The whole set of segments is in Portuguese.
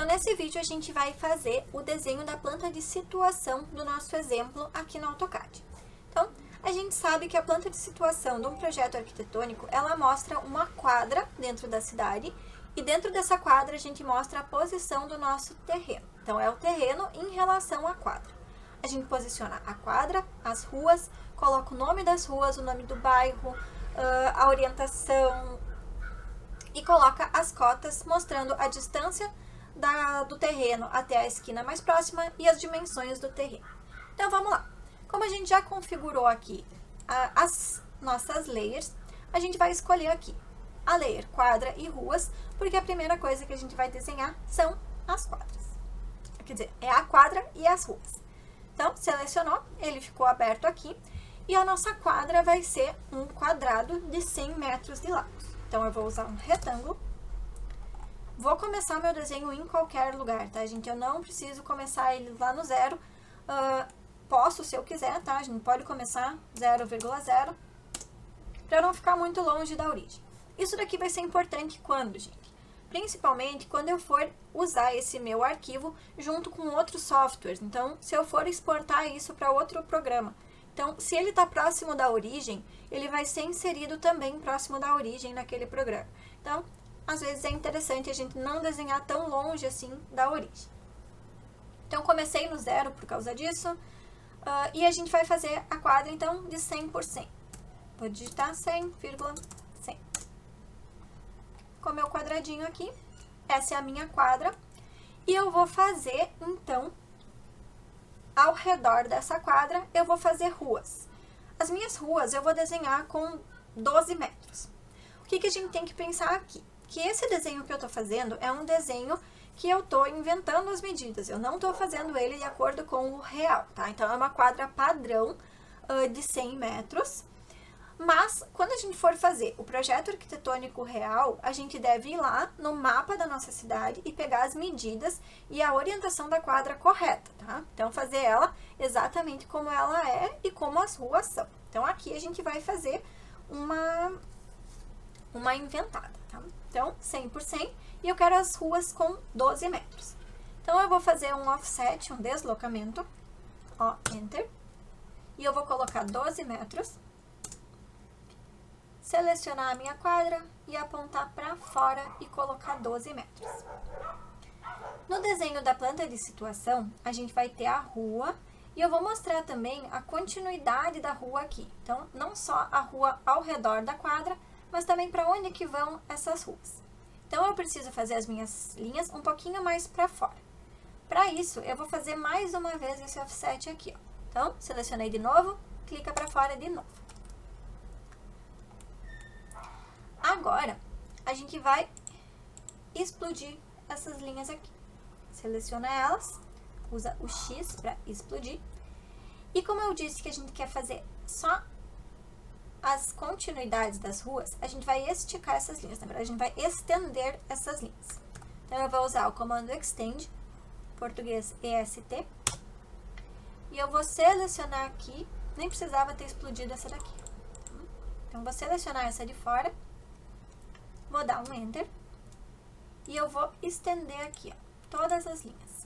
nesse vídeo a gente vai fazer o desenho da planta de situação do nosso exemplo aqui no AutoCAD. Então, a gente sabe que a planta de situação de um projeto arquitetônico, ela mostra uma quadra dentro da cidade e dentro dessa quadra a gente mostra a posição do nosso terreno. Então, é o terreno em relação à quadra. A gente posiciona a quadra, as ruas, coloca o nome das ruas, o nome do bairro, a orientação e coloca as cotas mostrando a distância do terreno até a esquina mais próxima e as dimensões do terreno. Então, vamos lá. Como a gente já configurou aqui as nossas layers, a gente vai escolher aqui a layer quadra e ruas, porque a primeira coisa que a gente vai desenhar são as quadras. Quer dizer, é a quadra e as ruas. Então, selecionou, ele ficou aberto aqui, e a nossa quadra vai ser um quadrado de 100 metros de lado. Então, eu vou usar um retângulo. Vou começar meu desenho em qualquer lugar, tá, gente? Eu não preciso começar ele lá no zero. Posso, se eu quiser, tá? A gente pode começar 0,0, para não ficar muito longe da origem. Isso daqui vai ser importante quando, gente? Principalmente quando eu for usar esse meu arquivo junto com outros softwares. Então, se eu for exportar isso para outro programa. Então, se ele está próximo da origem, ele vai ser inserido também próximo da origem naquele programa. Então, às vezes é interessante a gente não desenhar tão longe assim da origem. Então, comecei no zero por causa disso. E a gente vai fazer a quadra, então, de 100%. Vou digitar 100,100. Com o meu quadradinho aqui, essa é a minha quadra. E eu vou fazer, então, ao redor dessa quadra, eu vou fazer ruas. As minhas ruas eu vou desenhar com 12 metros. O que a gente tem que pensar aqui? Que esse desenho que eu tô fazendo é um desenho que eu tô inventando as medidas. Eu não tô fazendo ele de acordo com o real, tá? Então, é uma quadra padrão de 100 metros. Mas, quando a gente for fazer o projeto arquitetônico real, a gente deve ir lá no mapa da nossa cidade e pegar as medidas e a orientação da quadra correta, tá? Então, fazer ela exatamente como ela é e como as ruas são. Então, aqui a gente vai fazer uma inventada, tá? Então, 100%, e eu quero as ruas com 12 metros. Então, eu vou fazer um offset, um deslocamento, ó, Enter, e eu vou colocar 12 metros, selecionar a minha quadra e apontar para fora e colocar 12 metros. No desenho da planta de situação, a gente vai ter a rua e eu vou mostrar também a continuidade da rua aqui. Então, não só a rua ao redor da quadra, mas também para onde que vão essas ruas. Então, eu preciso fazer as minhas linhas um pouquinho mais para fora. Para isso, eu vou fazer mais uma vez esse offset aqui, ó. Então, selecionei de novo, clica para fora de novo. Agora, a gente vai explodir essas linhas aqui. Seleciona elas, usa o X para explodir. E como eu disse que a gente quer fazer só as continuidades das ruas, a gente vai esticar essas linhas, na verdade, a gente vai estender essas linhas. Então, eu vou usar o comando Extend, português EST, e eu vou selecionar aqui, nem precisava ter explodido essa daqui. Então, vou selecionar essa de fora, vou dar um Enter, e eu vou estender aqui, ó, todas as linhas.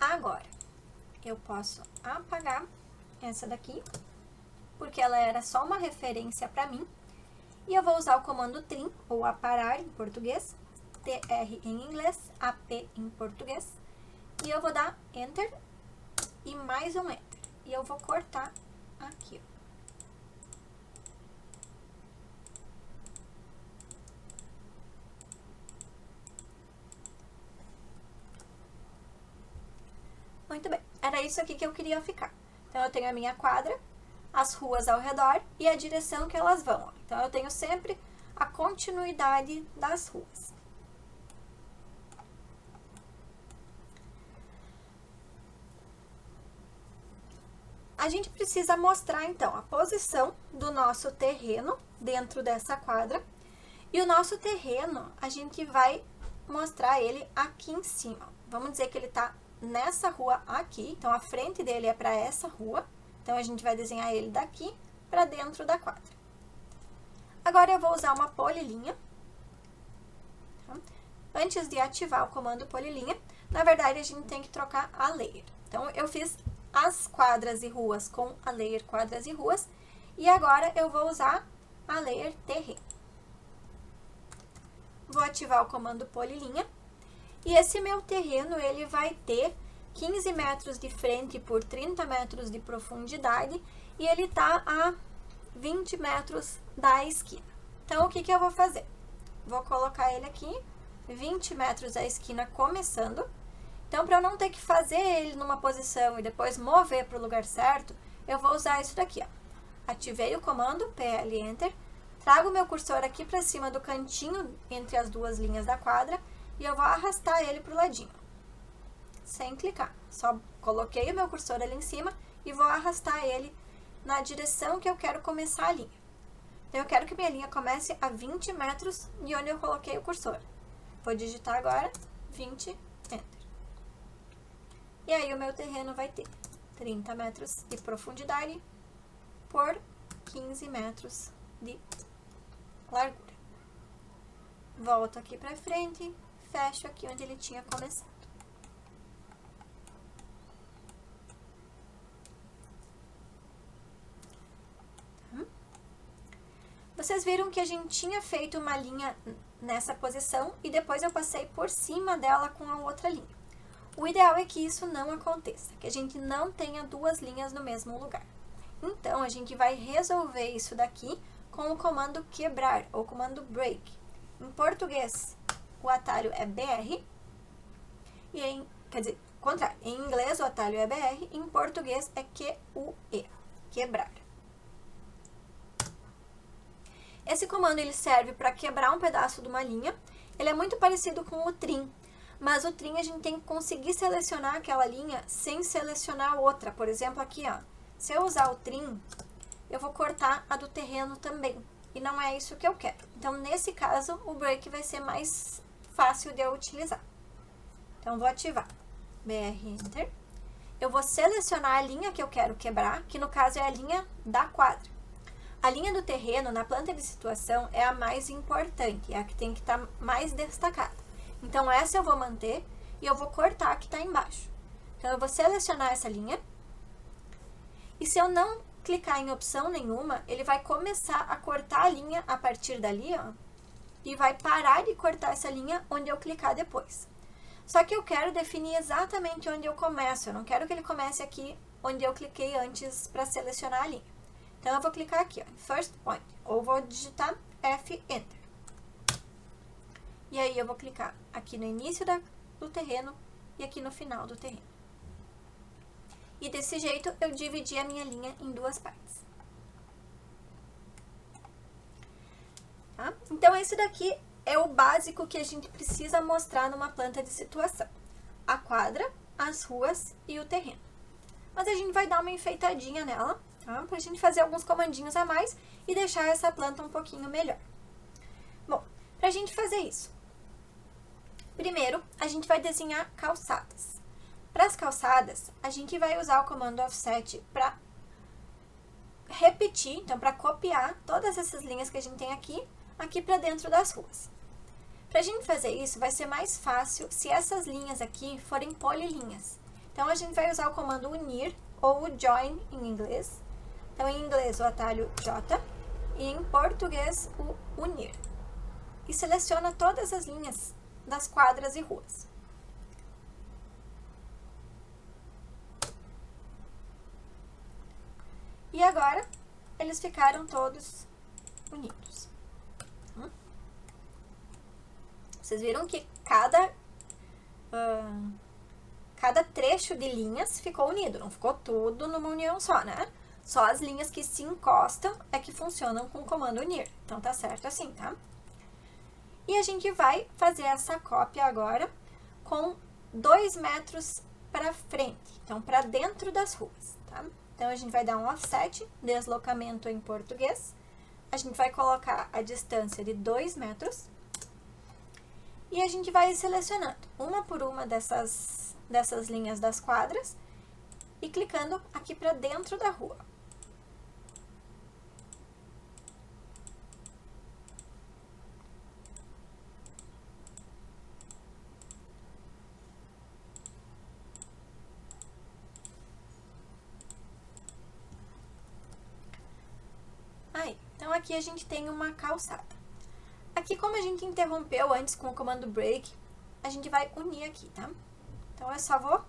Agora, eu posso apagar essa daqui, porque ela era só uma referência para mim. E eu vou usar o comando Trim, ou aparar em português, TR em inglês, AP em português. E eu vou dar Enter e mais um Enter. E eu vou cortar aqui, ó. Muito bem, era isso aqui que eu queria ficar. Então, eu tenho a minha quadra, as ruas ao redor e a direção que elas vão. Então, eu tenho sempre a continuidade das ruas. A gente precisa mostrar, então, a posição do nosso terreno dentro dessa quadra. E o nosso terreno, a gente vai mostrar ele aqui em cima. Vamos dizer que ele está nessa rua aqui. Então, a frente dele é para essa rua. Então, a gente vai desenhar ele daqui para dentro da quadra. Agora, eu vou usar uma polilinha. Tá? Antes de ativar o comando polilinha, na verdade, a gente tem que trocar a layer. Então, eu fiz as quadras e ruas com a layer quadras e ruas. E agora, eu vou usar a layer terreno. Vou ativar o comando polilinha. E esse meu terreno, ele vai ter 15 metros de frente por 30 metros de profundidade. E ele tá a 20 metros da esquina. Então, o que que eu vou fazer? Vou colocar ele aqui, 20 metros da esquina começando. Então, para eu não ter que fazer ele numa posição e depois mover para o lugar certo, eu vou usar isso daqui, ó. Ativei o comando, PL Enter, trago o meu cursor aqui para cima do cantinho entre as duas linhas da quadra e eu vou arrastar ele para o ladinho, sem clicar. Só coloquei o meu cursor ali em cima e vou arrastar ele na direção que eu quero começar a linha. Então, eu quero que minha linha comece a 20 metros de onde eu coloquei o cursor. Vou digitar agora 20, Enter. E aí, o meu terreno vai ter 30 metros de profundidade por 15 metros de largura. Volto aqui para frente, fecho aqui onde ele tinha começado. Vocês viram que a gente tinha feito uma linha nessa posição e depois eu passei por cima dela com a outra linha. O ideal é que isso não aconteça, que a gente não tenha duas linhas no mesmo lugar. Então, a gente vai resolver isso daqui com o comando quebrar, ou comando break. Em português, o atalho é BR, e contrário, em inglês o atalho é BR, em português é QUE, quebrar. Esse comando ele serve para quebrar um pedaço de uma linha, ele é muito parecido com o trim, mas o trim a gente tem que conseguir selecionar aquela linha sem selecionar outra. Por exemplo, aqui, ó, se eu usar o trim, eu vou cortar a do terreno também, e não é isso que eu quero. Então, nesse caso, o break vai ser mais fácil de eu utilizar. Então, vou ativar BR Enter. Eu vou selecionar a linha que eu quero quebrar, que no caso é a linha da quadra. A linha do terreno na planta de situação é a mais importante, é a que tem que estar mais destacada. Então, essa eu vou manter e eu vou cortar a que está embaixo. Então, eu vou selecionar essa linha. E se eu não clicar em opção nenhuma, ele vai começar a cortar a linha a partir dali, ó. E vai parar de cortar essa linha onde eu clicar depois. Só que eu quero definir exatamente onde eu começo. Eu não quero que ele comece aqui onde eu cliquei antes para selecionar a linha. Então, eu vou clicar aqui, ó, em First Point. Ou vou digitar F, Enter. E aí, eu vou clicar aqui no início do terreno e aqui no final do terreno. E desse jeito, eu dividi a minha linha em duas partes. Tá? Então, esse daqui é o básico que a gente precisa mostrar numa planta de situação. A quadra, as ruas e o terreno. Mas a gente vai dar uma enfeitadinha nela, tá? Pra gente fazer alguns comandinhos a mais e deixar essa planta um pouquinho melhor. Bom, pra gente fazer isso, primeiro, a gente vai desenhar calçadas. Para as calçadas, a gente vai usar o comando offset para repetir, então para copiar todas essas linhas que a gente tem aqui para dentro das ruas. Para a gente fazer isso, vai ser mais fácil se essas linhas aqui forem polilinhas. Então, a gente vai usar o comando unir ou o join em inglês. Então, em inglês, o atalho J e em português, o unir. E seleciona todas as linhas das quadras e ruas. E agora, eles ficaram todos unidos. Vocês viram que cada trecho de linhas ficou unido, não ficou tudo numa união só, né? Só as linhas que se encostam é que funcionam com o comando unir. Então, tá certo assim, tá? E a gente vai fazer essa cópia agora com 2 metros para frente, então para dentro das ruas, tá? Então, a gente vai dar um offset, deslocamento em português. A gente vai colocar a distância de 2 metros. E a gente vai selecionando uma por uma dessas dessas linhas das quadras e clicando aqui para dentro da rua. Aí, então aqui a gente tem uma calçada. Aqui, como a gente interrompeu antes com o comando break, a gente vai unir aqui, tá? Então, eu só vou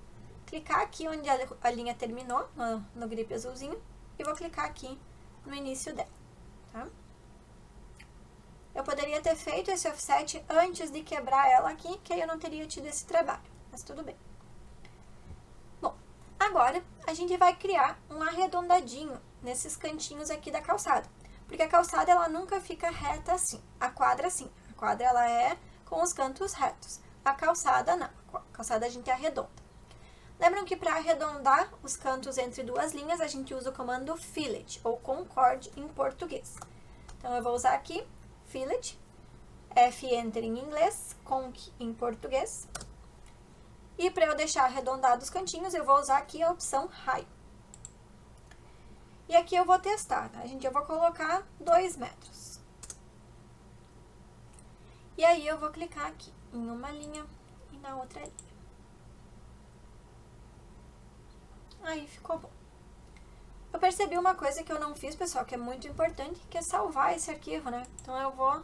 clicar aqui onde a linha terminou, no grip azulzinho, e vou clicar aqui no início dela, tá? Eu poderia ter feito esse offset antes de quebrar ela aqui, que aí eu não teria tido esse trabalho, mas tudo bem. Bom, agora a gente vai criar um arredondadinho nesses cantinhos aqui da calçada, porque a calçada ela nunca fica reta assim, a quadra sim, a quadra ela é com os cantos retos, a calçada não, a calçada a gente arredonda. Lembram que para arredondar os cantos entre duas linhas, a gente usa o comando fillet, ou concorde em português. Então, eu vou usar aqui fillet, F-enter em inglês, conc em português. E para eu deixar arredondados os cantinhos, eu vou usar aqui a opção raio. E aqui eu vou testar, tá, gente? Eu vou colocar 2 metros. E aí, eu vou clicar aqui em uma linha e na outra linha. Aí ficou bom. Eu percebi uma coisa que eu não fiz, pessoal, que é muito importante, que é salvar esse arquivo, né? Então, eu vou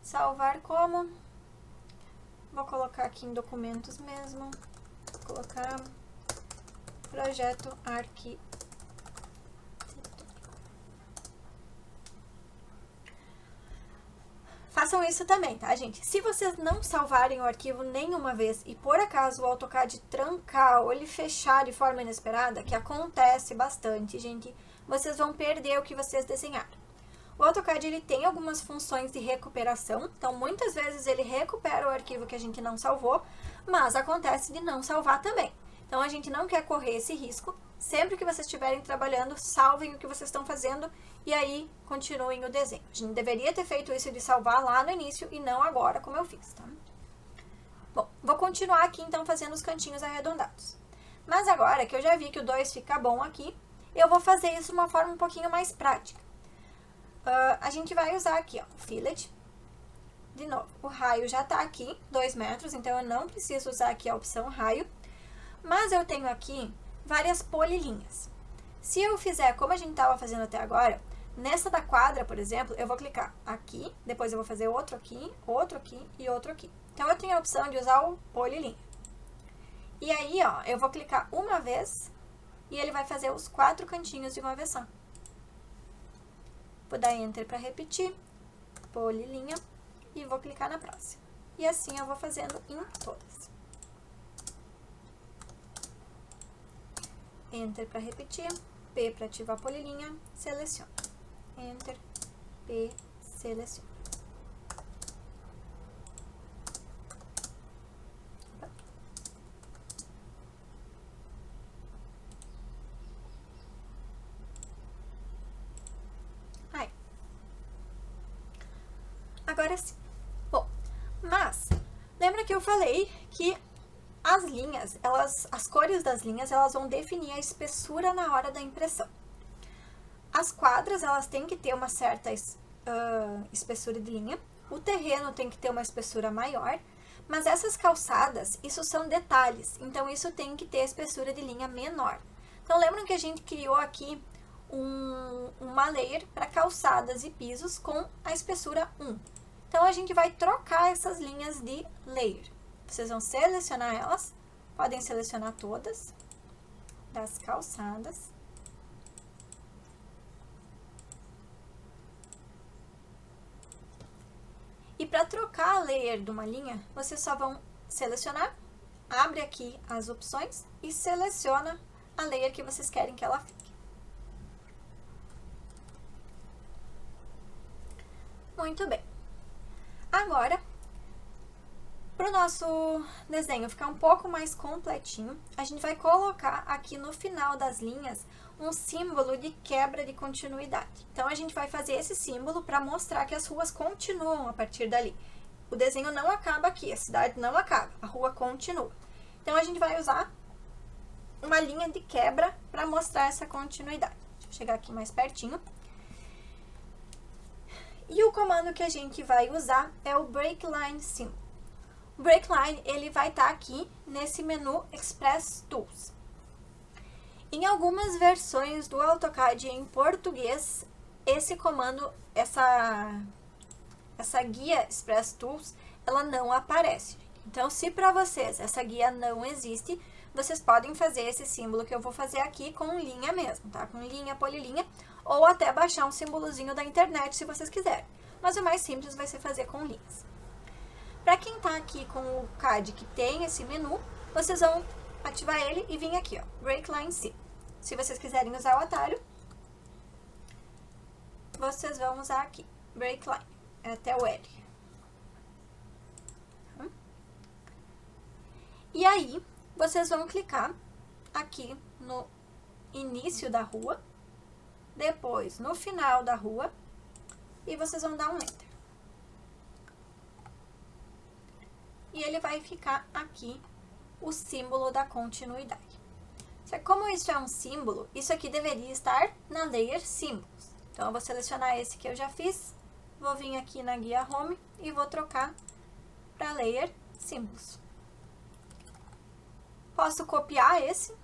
salvar como... Vou colocar aqui em documentos mesmo. Vou colocar projeto arquivo. Façam isso também, tá, gente? Se vocês não salvarem o arquivo nenhuma vez e por acaso o AutoCAD trancar ou ele fechar de forma inesperada, que acontece bastante, gente, vocês vão perder o que vocês desenharam. O AutoCAD ele tem algumas funções de recuperação, então muitas vezes ele recupera o arquivo que a gente não salvou, mas acontece de não salvar também. Então a gente não quer correr esse risco. Sempre que vocês estiverem trabalhando, salvem o que vocês estão fazendo e aí continuem o desenho. A gente deveria ter feito isso de salvar lá no início e não agora, como eu fiz, tá? Bom, vou continuar aqui então fazendo os cantinhos arredondados. Mas agora que eu já vi que o 2 fica bom aqui, eu vou fazer isso de uma forma um pouquinho mais prática. A gente vai usar aqui, ó, o fillet. De novo, o raio já tá aqui, 2 metros, então eu não preciso usar aqui a opção raio. Mas eu tenho aqui várias polilinhas. Se eu fizer como a gente estava fazendo até agora, nessa da quadra, por exemplo, eu vou clicar aqui, depois eu vou fazer outro aqui e outro aqui. Então, eu tenho a opção de usar o polilinha. E aí, ó, eu vou clicar uma vez e ele vai fazer os 4 cantinhos de uma vez só. Vou dar Enter para repetir, polilinha, e vou clicar na próxima. E assim eu vou fazendo em todas. Enter para repetir, P para ativar a polilinha, seleciona. Enter, P, seleciona. Aí. Agora sim. Bom, mas, lembra que eu falei que as linhas, as cores das linhas, elas vão definir a espessura na hora da impressão. As quadras, elas têm que ter uma certa espessura de linha. O terreno tem que ter uma espessura maior. Mas essas calçadas, isso são detalhes. Então, isso tem que ter espessura de linha menor. Então, lembram que a gente criou aqui uma layer para calçadas e pisos com a espessura 1. Então, a gente vai trocar essas linhas de layer. Vocês vão selecionar elas, podem selecionar todas das calçadas. E para trocar a layer de uma linha, vocês só vão selecionar, abre aqui as opções e seleciona a layer que vocês querem que ela fique. Muito bem. Agora, para o nosso desenho ficar um pouco mais completinho, a gente vai colocar aqui no final das linhas um símbolo de quebra de continuidade. Então, a gente vai fazer esse símbolo para mostrar que as ruas continuam a partir dali. O desenho não acaba aqui, a cidade não acaba, a rua continua. Então, a gente vai usar uma linha de quebra para mostrar essa continuidade. Deixa eu chegar aqui mais pertinho. E o comando que a gente vai usar é o breakline symbol. O breakline, ele vai estar aqui nesse menu Express Tools. Em algumas versões do AutoCAD em português, esse comando, essa guia Express Tools, ela não aparece. Então, se para vocês essa guia não existe, vocês podem fazer esse símbolo que eu vou fazer aqui com linha mesmo, tá? Com linha, polilinha, ou até baixar um símbolozinho da internet se vocês quiserem. Mas o mais simples vai ser fazer com linhas. Para quem tá aqui com o CAD que tem esse menu, vocês vão ativar ele e vir aqui, ó, Breakline Symbol. Se vocês quiserem usar o atalho, vocês vão usar aqui, Breakline, até o L. E aí, vocês vão clicar aqui no início da rua, depois no final da rua, e vocês vão dar um Enter. E ele vai ficar aqui o símbolo da continuidade. Como isso é um símbolo, isso aqui deveria estar na Layer Symbols. Então, eu vou selecionar esse que eu já fiz, vou vir aqui na guia Home e vou trocar para Layer Symbols. Posso copiar esse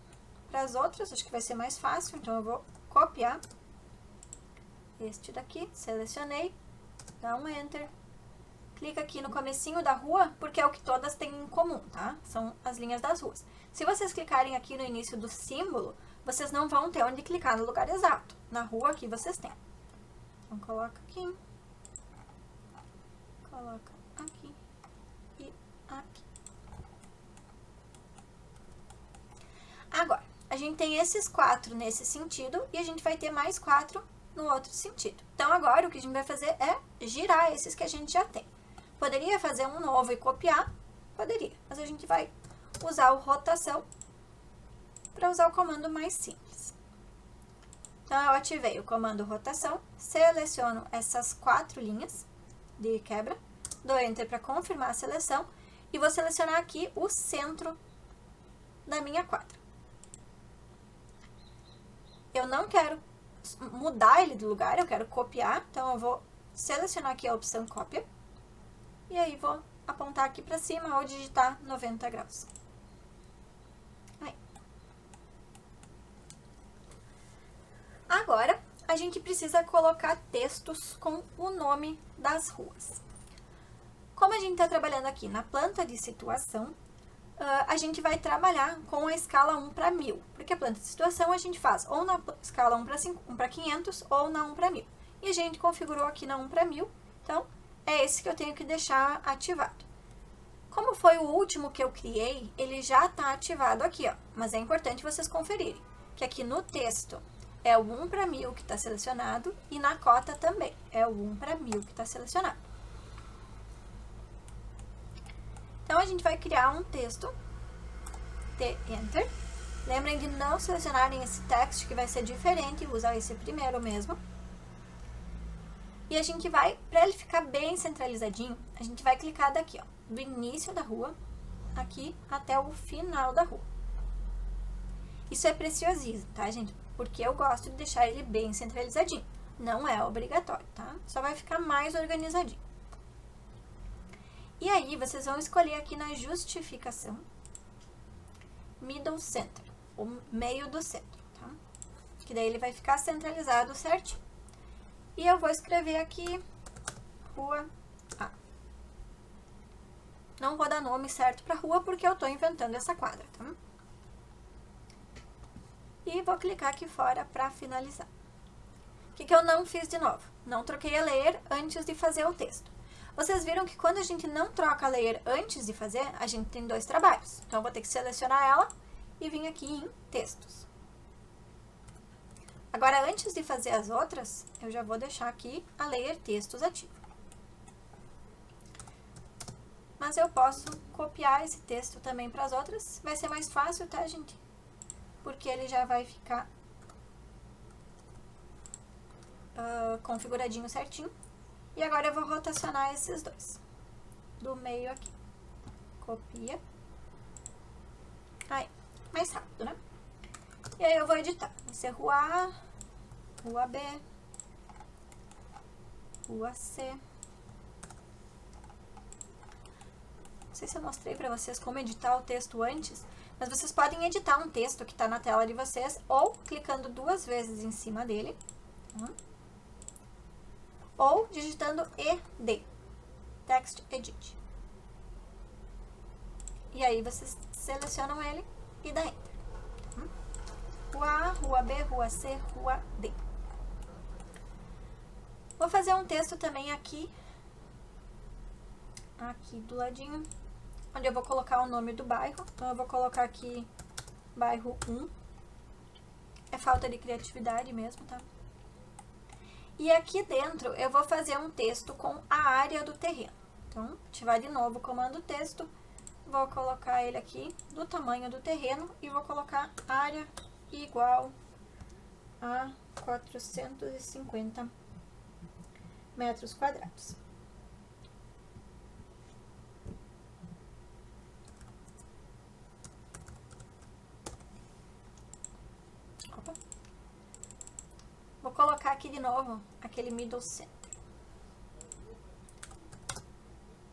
para as outras, acho que vai ser mais fácil, então eu vou copiar este daqui, selecionei, dá um Enter, clica aqui no comecinho da rua, porque é o que todas têm em comum, tá? São as linhas das ruas. Se vocês clicarem aqui no início do símbolo, vocês não vão ter onde clicar no lugar exato. Na rua aqui vocês têm. Então, coloca aqui, coloca aqui e aqui. Agora, a gente tem esses 4 nesse sentido e a gente vai ter mais 4 no outro sentido. Então, agora o que a gente vai fazer é girar esses que a gente já tem. Poderia fazer um novo e copiar? Poderia, mas a gente vai usar o rotação para usar o comando mais simples. Então, eu ativei o comando rotação, seleciono essas 4 linhas de quebra, dou Enter para confirmar a seleção e vou selecionar aqui o centro da minha quadra. Eu não quero mudar ele do lugar, eu quero copiar, então eu vou selecionar aqui a opção cópia e aí vou apontar aqui para cima ou digitar 90 graus. Aí. Agora, a gente precisa colocar textos com o nome das ruas. Como a gente está trabalhando aqui na planta de situação, a gente vai trabalhar com a escala 1 para 1000, porque a planta de situação a gente faz ou na escala 1 para 500 ou na 1 para 1000. E a gente configurou aqui na 1 para 1000, então é esse que eu tenho que deixar ativado. Como foi o último que eu criei, ele já está ativado aqui, ó, mas é importante vocês conferirem, que aqui no texto é o 1 para 1000 que está selecionado e na cota também é o 1 para 1000 que está selecionado. Então, a gente vai criar um texto, Enter. Lembrem de não selecionarem esse text, que vai ser diferente, usar esse primeiro mesmo. E a gente vai, para ele ficar bem centralizadinho, a gente vai clicar daqui, ó, do início da rua, aqui até o final da rua. Isso é preciosismo, tá, gente? Porque eu gosto de deixar ele bem centralizadinho. Não é obrigatório, tá? Só vai ficar mais organizadinho. E aí, vocês vão escolher aqui na justificação, Middle Center, o meio do centro, tá? Que daí ele vai ficar centralizado certinho. E eu vou escrever aqui, Rua A. Não vou dar nome certo para rua, porque eu tô inventando essa quadra, tá? E vou clicar aqui fora para finalizar. O que eu não fiz de novo? Não troquei a layer antes de fazer o texto. Vocês viram que quando a gente não troca a layer antes de fazer, a gente tem 2 trabalhos. Então, eu vou ter que selecionar ela e vir aqui em textos. Agora, antes de fazer as outras, eu já vou deixar aqui a layer textos ativa. Mas eu posso copiar esse texto também para as outras. Vai ser mais fácil, tá, gente? Porque ele já vai ficar configuradinho certinho. E agora eu vou rotacionar esses 2, do meio aqui. Copia. Aí, mais rápido, né? E aí eu vou editar. Vai ser rua A, rua B, rua C. Não sei se eu mostrei para vocês como editar o texto antes, mas vocês podem editar um texto que está na tela de vocês ou clicando 2 vezes em cima dele, ou digitando ED, Text Edit. E aí vocês selecionam ele e dá Enter. Rua A, rua B, rua C, rua D. Vou fazer um texto também aqui do ladinho, onde eu vou colocar o nome do bairro. Então, eu vou colocar aqui bairro 1. É falta de criatividade mesmo, tá? E aqui dentro, eu vou fazer um texto com a área do terreno. Então, ativar de novo o comando texto. Vou colocar ele aqui do tamanho do terreno e vou colocar área igual a 450 metros quadrados. Opa. Vou colocar aqui de novo aquele middle center.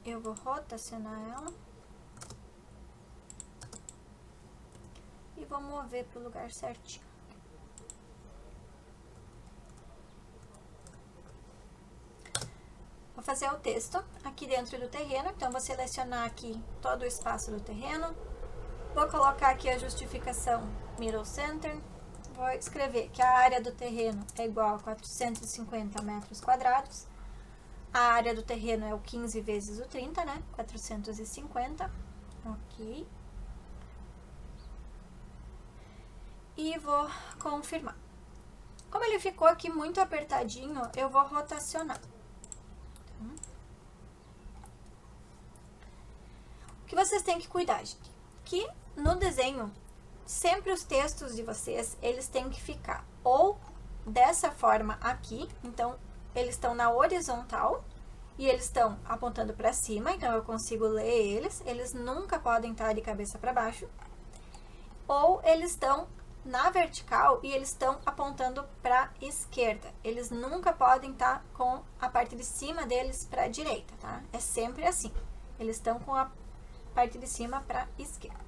Eu vou rotacionar ela. E vou mover para o lugar certinho. Vou fazer o texto aqui dentro do terreno, então vou selecionar aqui todo o espaço do terreno. Vou colocar aqui a justificação middle center. Vou escrever que a área do terreno é igual a 450 metros quadrados. A área do terreno é o 15 vezes o 30, né? 450. Ok. E vou confirmar. Como ele ficou aqui muito apertadinho, eu vou rotacionar. O que vocês têm que cuidar, gente? Que no desenho, sempre os textos de vocês, eles têm que ficar ou dessa forma aqui, então eles estão na horizontal e eles estão apontando para cima, então eu consigo ler eles nunca podem estar de cabeça para baixo, ou eles estão na vertical e eles estão apontando para a esquerda. Eles nunca podem estar com a parte de cima deles para a direita, tá? É sempre assim. Eles estão com a parte de cima para a esquerda.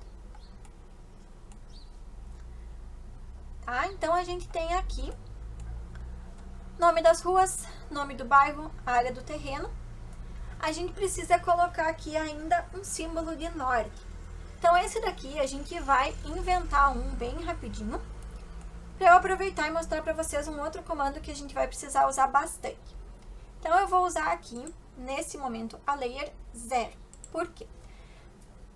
Tá? Então, a gente tem aqui nome das ruas, nome do bairro, área do terreno. A gente precisa colocar aqui ainda um símbolo de norte. Então, esse daqui a gente vai inventar um bem rapidinho, para eu aproveitar e mostrar para vocês um outro comando que a gente vai precisar usar bastante. Então, eu vou usar aqui, nesse momento, a layer 0. Por quê?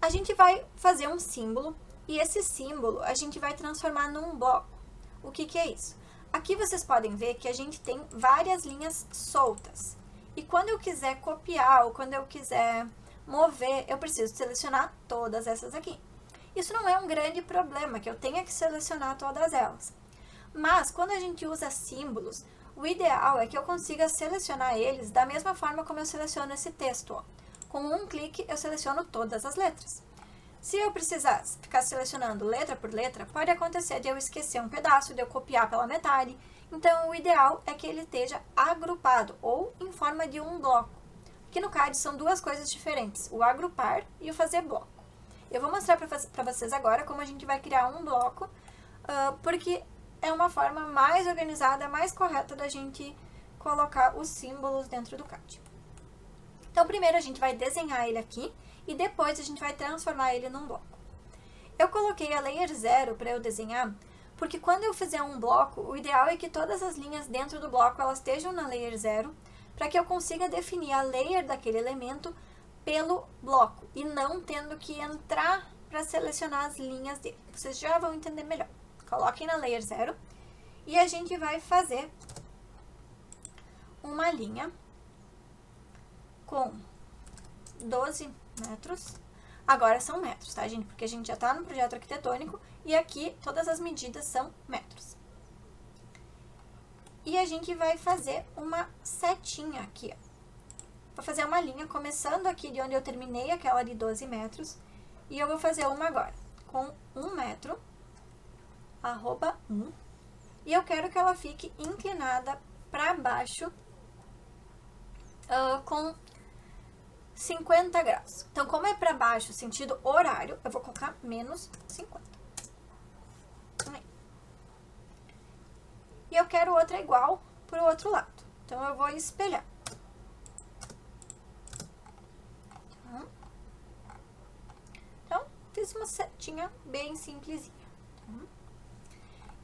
A gente vai fazer um símbolo, e esse símbolo a gente vai transformar num bloco. O que que é isso? Aqui vocês podem ver que a gente tem várias linhas soltas. E quando eu quiser copiar, ou quando eu quiser mover, eu preciso selecionar todas essas aqui. Isso não é um grande problema, que eu tenha que selecionar todas elas. Mas, quando a gente usa símbolos, o ideal é que eu consiga selecionar eles da mesma forma como eu seleciono esse texto. Ó. Com um clique, eu seleciono todas as letras. Se eu precisar ficar selecionando letra por letra, pode acontecer de eu esquecer um pedaço, de eu copiar pela metade. Então, o ideal é que ele esteja agrupado, ou em forma de um bloco. Que no CAD são duas coisas diferentes, o agrupar e o fazer bloco. Eu vou mostrar para vocês agora como a gente vai criar um bloco, porque é uma forma mais organizada, mais correta da gente colocar os símbolos dentro do CAD. Então, primeiro a gente vai desenhar ele aqui e depois a gente vai transformar ele num bloco. Eu coloquei a layer 0 para eu desenhar, porque quando eu fizer um bloco, o ideal é que todas as linhas dentro do bloco elas estejam na layer 0, para que eu consiga definir a layer daquele elemento pelo bloco e não tendo que entrar para selecionar as linhas dele. Vocês já vão entender melhor. Coloquem na layer 0 e a gente vai fazer uma linha com 12 metros. Agora são metros, tá, gente? Porque a gente já está no projeto arquitetônico e aqui todas as medidas são metros. E a gente vai fazer uma setinha aqui, ó. Vou fazer uma linha começando aqui de onde eu terminei aquela de 12 metros. E eu vou fazer uma agora, com 1 metro, arroba 1, e eu quero que ela fique inclinada para baixo com 50 graus. Então, como é para baixo, sentido horário, eu vou colocar menos 50. Aí. E eu quero outra igual para o outro lado. Então, eu vou espelhar. Então, fiz uma setinha bem simplesinha.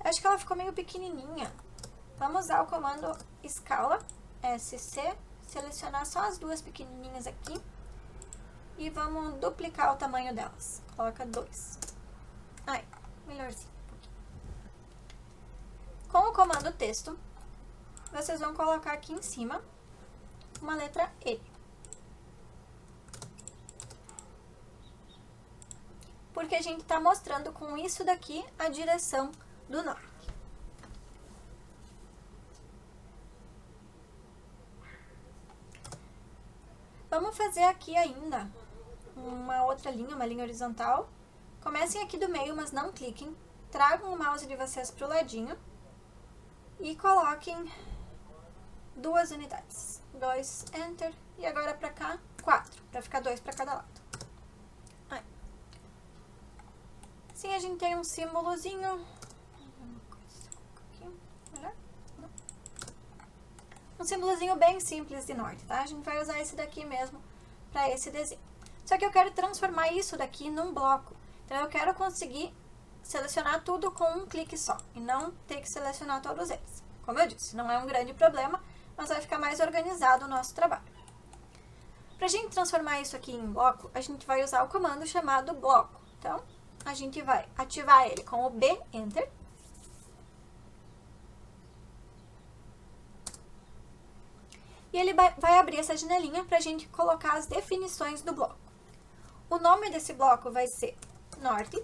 Acho que ela ficou meio pequenininha. Vamos usar o comando escala, SC, selecionar só as duas pequenininhas aqui. E vamos duplicar o tamanho delas. Coloca 2. Aí, melhorzinho. Com o comando texto, vocês vão colocar aqui em cima uma letra E. Porque a gente está mostrando com isso daqui a direção do norte. Vamos fazer aqui ainda uma outra linha, uma linha horizontal. Comecem aqui do meio, mas não cliquem. Tragam o mouse de vocês para o ladinho e coloquem 2 unidades. 2, Enter, e agora para cá, 4, para ficar 2 para cada lado. Aí. Assim a gente tem um símbolozinho. Um símbolozinho bem simples de norte, tá? A gente vai usar esse daqui mesmo para esse desenho. Só que eu quero transformar isso daqui num bloco. Então, eu quero conseguir selecionar tudo com um clique só e não ter que selecionar todos eles. Como eu disse, não é um grande problema, mas vai ficar mais organizado o nosso trabalho. Para a gente transformar isso aqui em bloco, a gente vai usar o comando chamado bloco. Então, a gente vai ativar ele com o B, Enter. E ele vai abrir essa janelinha para a gente colocar as definições do bloco. O nome desse bloco vai ser norte.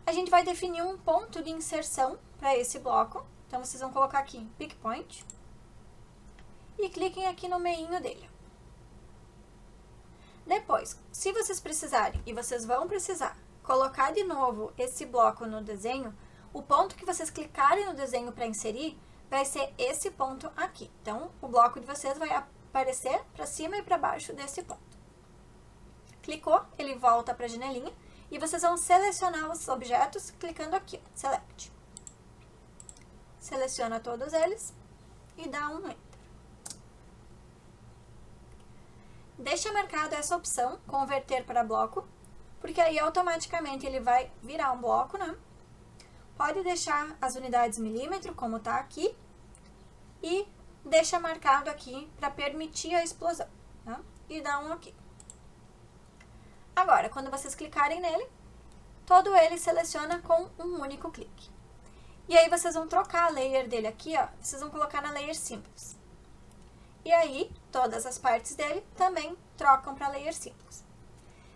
A gente vai definir um ponto de inserção para esse bloco. Então, vocês vão colocar aqui Pick Point. E cliquem aqui no meinho dele. Depois, se vocês precisarem, e vocês vão precisar, colocar de novo esse bloco no desenho, o ponto que vocês clicarem no desenho para inserir vai ser esse ponto aqui. Então, o bloco de vocês vai aparecer para cima e para baixo desse ponto. Clicou, ele volta para a janelinha e vocês vão selecionar os objetos clicando aqui, Select. Seleciona todos eles e dá um Enter. Deixa marcado essa opção, converter para bloco, porque aí automaticamente ele vai virar um bloco, né? Pode deixar as unidades milímetro, como está aqui, e deixa marcado aqui para permitir a explosão, tá? E dá um OK. Agora, quando vocês clicarem nele, todo ele seleciona com um único clique. E aí, vocês vão trocar a layer dele aqui, ó, vocês vão colocar na Layer Symbols. E aí, todas as partes dele também trocam para Layer Symbols.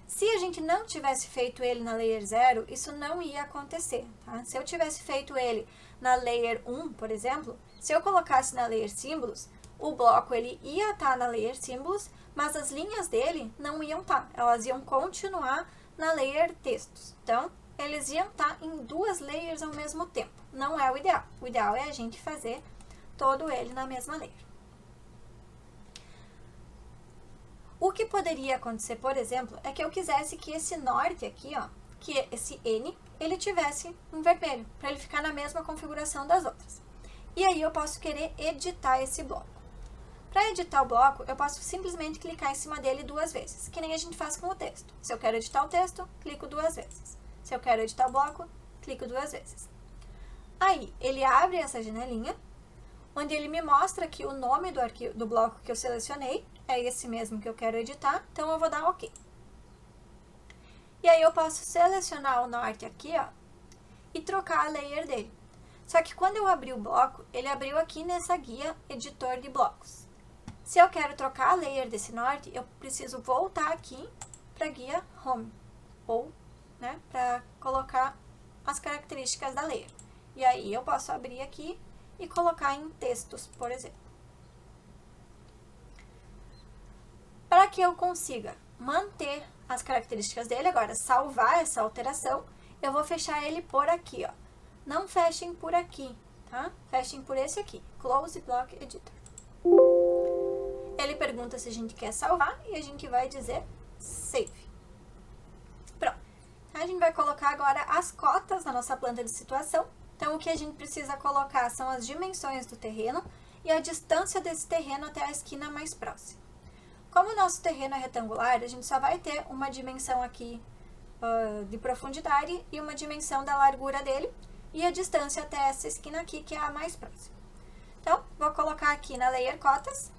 Se a gente não tivesse feito ele na Layer 0, isso não ia acontecer, tá? Se eu tivesse feito ele na Layer 1, por exemplo, se eu colocasse na Layer Symbols, o bloco ele ia estar na Layer Symbols, mas as linhas dele não iam estar, elas iam continuar na Layer Textos. Então, eles iam estar em 2 layers ao mesmo tempo. Não é o ideal. O ideal é a gente fazer todo ele na mesma layer. O que poderia acontecer, por exemplo, é que eu quisesse que esse norte aqui, ó, que esse N, ele tivesse em vermelho, para ele ficar na mesma configuração das outras. E aí eu posso querer editar esse bloco. Para editar o bloco, eu posso simplesmente clicar em cima dele 2 vezes, que nem a gente faz com o texto. Se eu quero editar o texto, clico 2 vezes. Se eu quero editar o bloco, clico 2 vezes. Aí, ele abre essa janelinha, onde ele me mostra que o nome do arquivo, do bloco que eu selecionei é esse mesmo que eu quero editar, então eu vou dar OK. E aí eu posso selecionar o norte aqui, ó, e trocar a layer dele. Só que quando eu abri o bloco, ele abriu aqui nessa guia editor de blocos. Se eu quero trocar a layer desse norte, eu preciso voltar aqui para a guia Home, ou, né, para colocar as características da layer. E aí eu posso abrir aqui e colocar em textos, por exemplo. Para que eu consiga manter as características dele. Agora, salvar essa alteração, eu vou fechar ele por aqui, ó. Não fechem por aqui, tá? Fechem por esse aqui, Close Block Editor. Ele pergunta se a gente quer salvar e a gente vai dizer Save. Pronto. A gente vai colocar agora as cotas na nossa planta de situação. Então, o que a gente precisa colocar são as dimensões do terreno e a distância desse terreno até a esquina mais próxima. Como o nosso terreno é retangular, a gente só vai ter uma dimensão aqui de profundidade e uma dimensão da largura dele e a distância até essa esquina aqui, que é a mais próxima. Então, vou colocar aqui na Layer Cotas,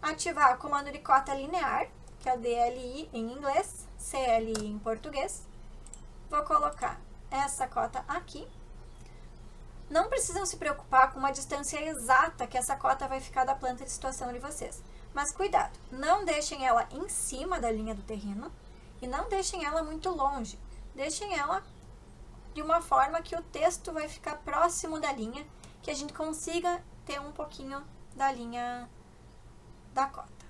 ativar o comando de cota linear, que é o DLI em inglês, CLI em português. Vou colocar essa cota aqui. Não precisam se preocupar com uma distância exata que essa cota vai ficar da planta de situação de vocês. Mas cuidado, não deixem ela em cima da linha do terreno e não deixem ela muito longe. Deixem ela de uma forma que o texto vai ficar próximo da linha, que a gente consiga ter um pouquinho da linha da cota.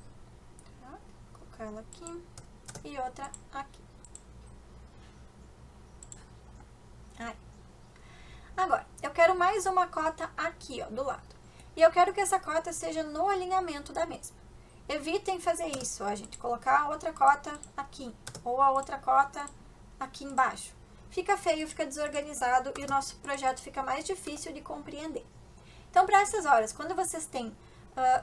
Tá? Vou colocar ela aqui e outra aqui. Aí. Agora, eu quero mais uma cota aqui, ó, do lado. E eu quero que essa cota seja no alinhamento da mesma. Evitem fazer isso, ó, gente. Colocar a outra cota aqui, ou a outra cota aqui embaixo. Fica feio, fica desorganizado e o nosso projeto fica mais difícil de compreender. Então, para essas horas, quando vocês têm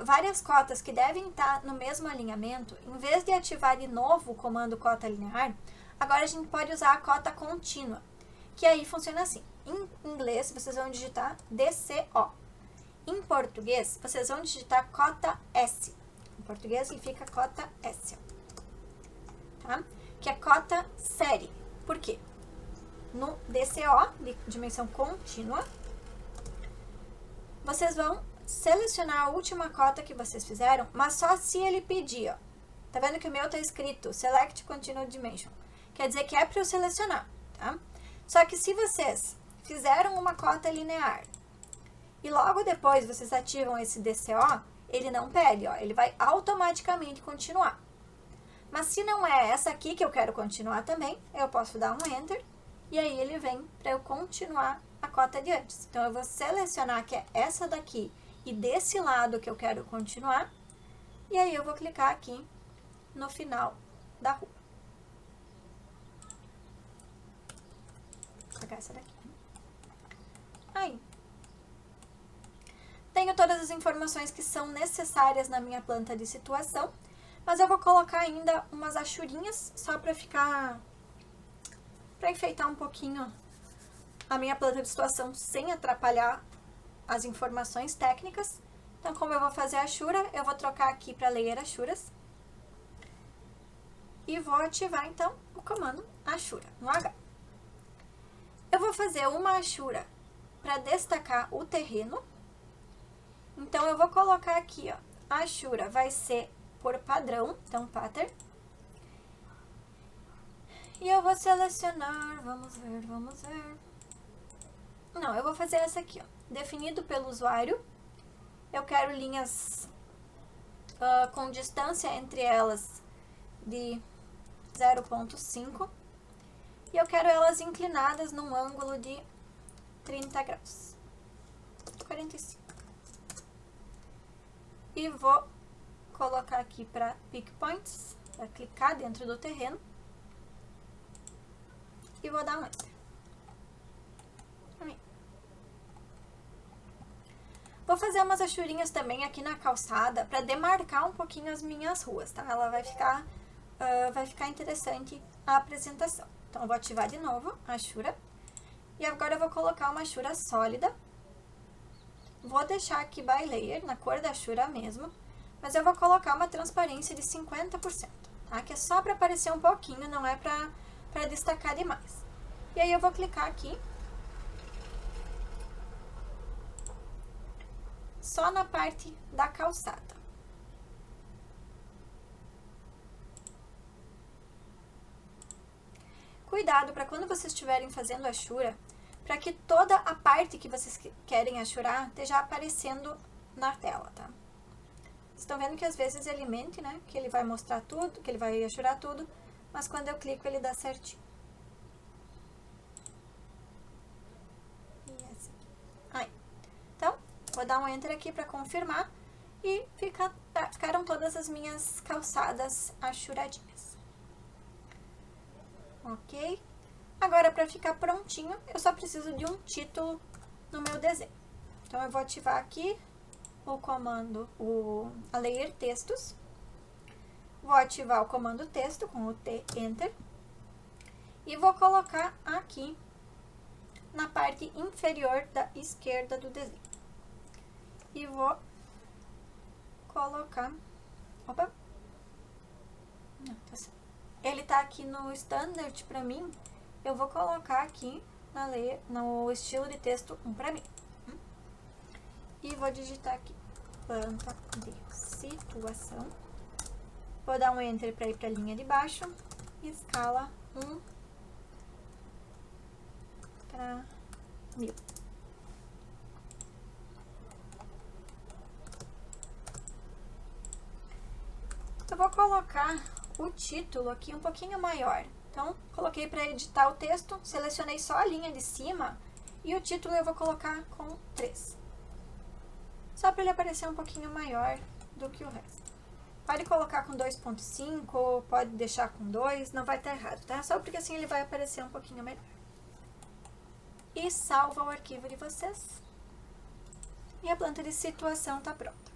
várias cotas que devem estar no mesmo alinhamento, em vez de ativar de novo o comando cota linear, agora a gente pode usar a cota contínua, que aí funciona assim. Em inglês, vocês vão digitar DCO. Em português, vocês vão digitar cota S. Em português, ele fica cota S. Tá? Que é cota série. Por quê? No DCO, de dimensão contínua, vocês vão selecionar a última cota que vocês fizeram, mas só se ele pedir, ó. Tá vendo que o meu tá escrito Select Continuous Dimension? Quer dizer que é para eu selecionar, tá? Só que se vocês fizeram uma cota linear e logo depois vocês ativam esse DCO, ele não pede, ó. Ele vai automaticamente continuar. Mas se não é essa aqui que eu quero continuar também, eu posso dar um Enter e aí ele vem para eu continuar a cota de antes. Então, eu vou selecionar que é essa daqui e desse lado que eu quero continuar. E aí, eu vou clicar aqui no final da rua. Vou pegar essa daqui. Aí. Tenho todas as informações que são necessárias na minha planta de situação. Mas eu vou colocar ainda umas achurinhas só para ficar... para enfeitar um pouquinho a minha planta de situação sem atrapalhar as informações técnicas. Então, como eu vou fazer a achura, eu vou trocar aqui para Layer Achuras. E vou ativar, então, o comando achura, no H. Eu vou fazer uma achura para destacar o terreno. Então, eu vou colocar aqui, ó, a achura vai ser por padrão, então, pattern. E eu vou selecionar, vamos ver. Não, eu vou fazer essa aqui, ó. Definido pelo usuário. Eu quero linhas com distância entre elas de 0,5. E eu quero elas inclinadas num ângulo de 30 graus. 45. E vou colocar aqui para Pick Points, para clicar dentro do terreno. E vou dar um Enter. Vou fazer umas achurinhas também aqui na calçada para demarcar um pouquinho as minhas ruas, tá? Ela vai ficar interessante a apresentação. Então, eu vou ativar de novo a achura. E agora eu vou colocar uma achura sólida. Vou deixar aqui by layer, na cor da achura mesmo. Mas eu vou colocar uma transparência de 50%, tá? Que é só para aparecer um pouquinho, não é para destacar demais. E aí, eu vou clicar aqui. Só na parte da calçada. Cuidado para quando vocês estiverem fazendo a achura, para que toda a parte que vocês querem achurar esteja aparecendo na tela, tá? estão vendo que às vezes ele mente, né? Que ele vai mostrar tudo, que ele vai achurar tudo, mas quando eu clico ele dá certinho. E essa aqui. Aí. Então, vou dar um enter aqui para confirmar e ficaram todas as minhas calçadas achuradinhas. Ok? Agora, para ficar prontinho, eu só preciso de um título no meu desenho. Então, eu vou ativar aqui o comando, a layer textos. Vou ativar o comando texto com o T, enter. E vou colocar aqui na parte inferior da esquerda do desenho. E vou colocar... Opa! Não, tá certo. Ele tá aqui no standard para mim. Eu vou colocar aqui no estilo de texto 1 para mim. E vou digitar aqui, planta de situação. Vou dar um enter para ir para a linha de baixo. Escala 1 para 1000. Eu vou colocar o título aqui um pouquinho maior. Então, coloquei para editar o texto, selecionei só a linha de cima e o título eu vou colocar com 3. Só para ele aparecer um pouquinho maior do que o resto. Pode colocar com 2.5, pode deixar com 2, não vai estar errado, tá? Só porque assim ele vai aparecer um pouquinho melhor. E salva o arquivo de vocês. E a planta de situação tá pronta.